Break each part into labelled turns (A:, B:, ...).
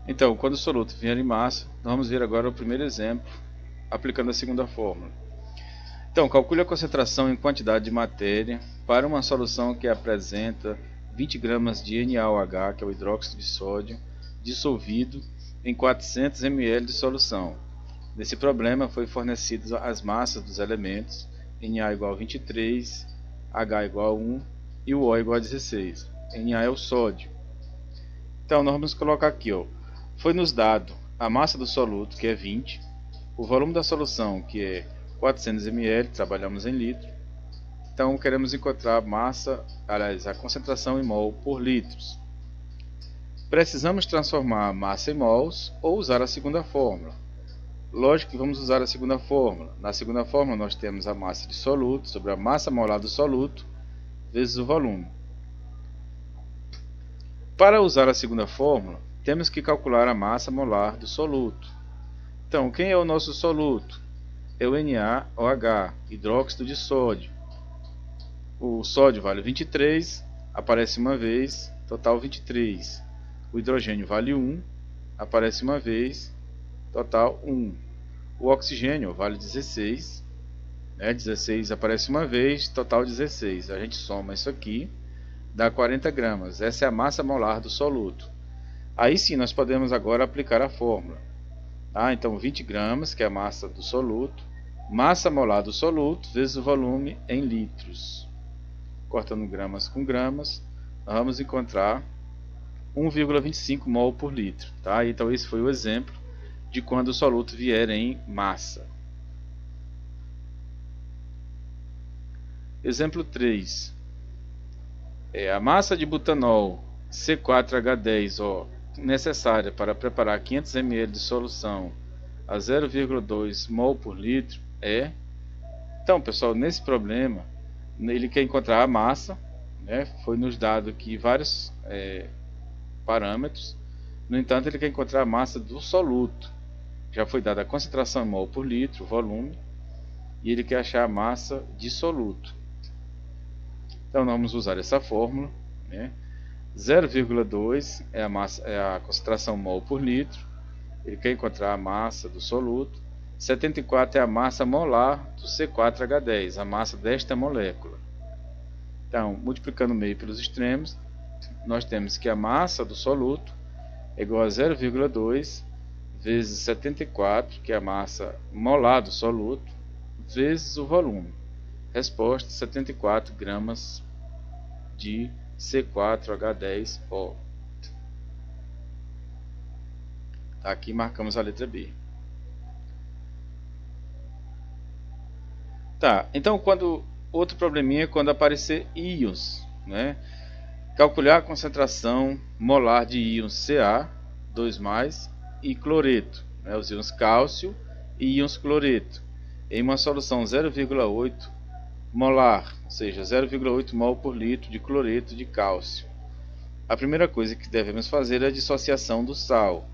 A: Então, quando o soluto vier em massa, vamos ver agora o primeiro exemplo, aplicando a segunda fórmula. Então, calcule a concentração em quantidade de matéria para uma solução que apresenta 20 gramas de NaOH, que é o hidróxido de sódio, dissolvido em 400 ml de solução. Nesse problema, foi fornecidas as massas dos elementos, Na igual a 23, H igual a 1 e o O igual a 16. Na é o sódio. Então, nós vamos colocar aqui, foi nos dado a massa do soluto, que é 20, o volume da solução, que é 400 ml, trabalhamos em litro. Então, queremos encontrar a massa, aliás, a concentração em mol por litros. Precisamos transformar a massa em mols ou usar a segunda fórmula. Lógico que vamos usar a segunda fórmula. Na segunda fórmula, nós temos a massa de soluto sobre a massa molar do soluto vezes o volume. Para usar a segunda fórmula, temos que calcular a massa molar do soluto. Então, quem é o nosso soluto? É o NaOH, hidróxido de sódio. O sódio vale 23, aparece uma vez, total 23. O hidrogênio vale 1, aparece uma vez, total 1. O oxigênio vale 16, 16 aparece uma vez, total 16. A gente soma isso aqui, dá 40 gramas. Essa é a massa molar do soluto. Aí sim nós podemos agora aplicar a fórmula. Então 20 gramas, que é a massa do soluto, massa molar do soluto vezes o volume em litros. Cortando gramas com gramas, nós vamos encontrar 1,25 mol por litro. Então esse foi o exemplo de quando o soluto vier em massa. Exemplo 3. A massa de butanol C4H10O necessária para preparar 500 ml de solução a 0,2 mol por litro é... Então, pessoal, nesse problema, ele quer encontrar a massa, foi nos dado aqui vários parâmetros. No entanto, ele quer encontrar a massa do soluto. Já foi dada a concentração em mol por litro, o volume, e ele quer achar a massa de soluto. Então, nós vamos usar essa fórmula, 0,2 é a concentração mol por litro. Ele quer encontrar a massa do soluto. 74 é a massa molar do C4H10, a massa desta molécula. Então, multiplicando o meio pelos extremos, nós temos que a massa do soluto é igual a 0,2 vezes 74, que é a massa molar do soluto, vezes o volume. Resposta: 74 gramas de C4H10O. Aqui marcamos a letra B. Então outro probleminha é quando aparecer íons, calcular a concentração molar de íons Ca, 2+, e cloreto, os íons cálcio e íons cloreto, em uma solução 0,8 molar, ou seja, 0,8 mol por litro de cloreto de cálcio. A primeira coisa que devemos fazer é a dissociação do sal.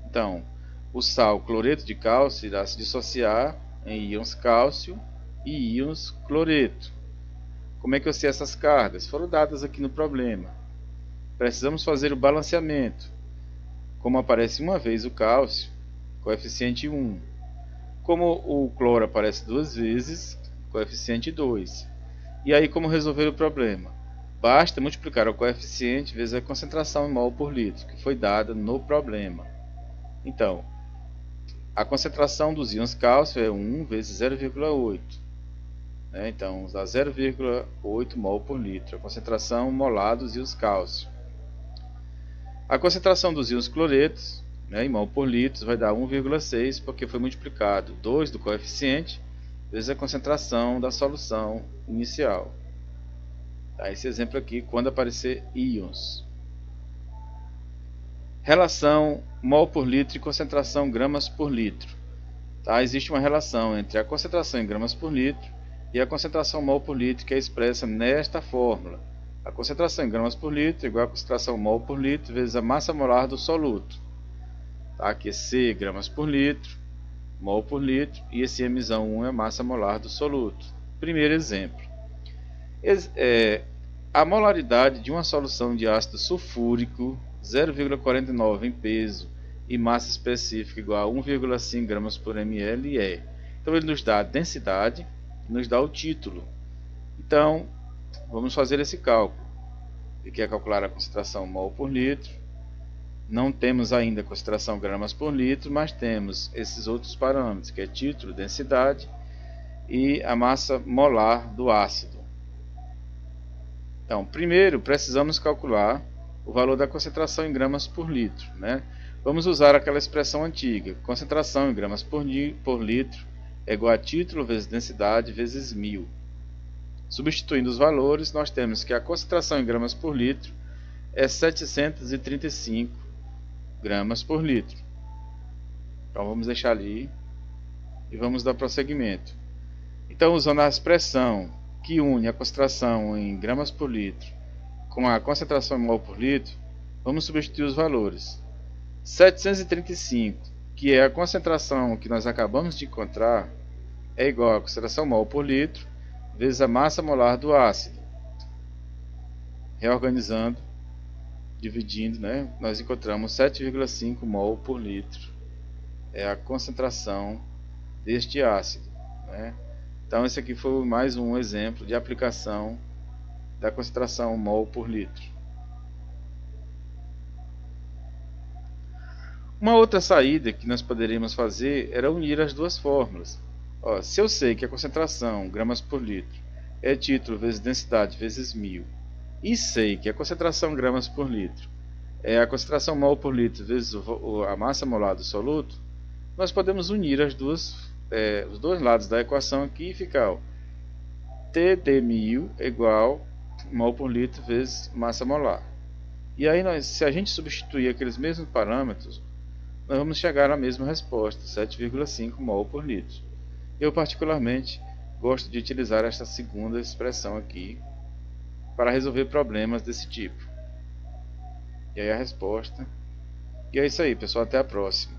A: Então, o sal cloreto de cálcio irá se dissociar em íons cálcio e íons cloreto. Como é que eu sei essas cargas? Foram dadas aqui no problema. Precisamos fazer o balanceamento. Como aparece uma vez o cálcio, coeficiente 1. Como o cloro aparece duas vezes, coeficiente 2. E aí, como resolver o problema? Basta multiplicar o coeficiente vezes a concentração em mol por litro, que foi dada no problema. Então, a concentração dos íons cálcio é 1 vezes 0,8. Então, dá 0,8 mol por litro, a concentração molar dos íons cálcio. A concentração dos íons cloretos, em mol por litro, vai dar 1,6, porque foi multiplicado 2 do coeficiente vezes a concentração da solução inicial. Esse exemplo aqui, quando aparecer íons. Relação mol por litro e concentração gramas por litro. Existe uma relação entre a concentração em gramas por litro e a concentração mol por litro, que é expressa nesta fórmula. A concentração em gramas por litro é igual a concentração mol por litro vezes a massa molar do soluto. Aqui é C gramas por litro, mol por litro, e esse M1 é a massa molar do soluto. Primeiro exemplo. A molaridade de uma solução de ácido sulfúrico 0,49 em peso e massa específica igual a 1,5 gramas por ml é. Então ele nos dá a densidade e nos dá o título. Então vamos fazer esse cálculo. Ele quer calcular a concentração mol por litro. Não temos ainda a concentração gramas por litro, mas temos esses outros parâmetros, que é título, densidade e a massa molar do ácido. Então, primeiro precisamos calcular o valor da concentração em gramas por litro, né? Vamos usar aquela expressão antiga, concentração em gramas por litro é igual a título vezes densidade vezes 1000. Substituindo os valores, nós temos que a concentração em gramas por litro é 735 gramas por litro. Então vamos deixar ali e vamos dar prosseguimento. Então, usando a expressão que une a concentração em gramas por litro com a concentração em mol por litro, vamos substituir os valores. 735, que é a concentração que nós acabamos de encontrar, é igual a concentração mol por litro vezes a massa molar do ácido. Reorganizando, dividindo, né, nós encontramos 7,5 mol por litro. É a concentração deste ácido, né? Então esse aqui foi mais um exemplo de aplicação da concentração mol por litro. Uma outra saída que nós poderíamos fazer era unir as duas fórmulas. Se eu sei que a concentração gramas por litro é título vezes densidade vezes 1000 e sei que a concentração gramas por litro é a concentração mol por litro vezes a massa molar do soluto, nós podemos unir os dois lados da equação aqui e ficar T de 1000 igual mol por litro vezes massa molar. E aí, se a gente substituir aqueles mesmos parâmetros, nós vamos chegar à mesma resposta, 7,5 mol por litro. Eu particularmente gosto de utilizar esta segunda expressão aqui para resolver problemas desse tipo. E aí a resposta. E é isso aí, pessoal, até a próxima.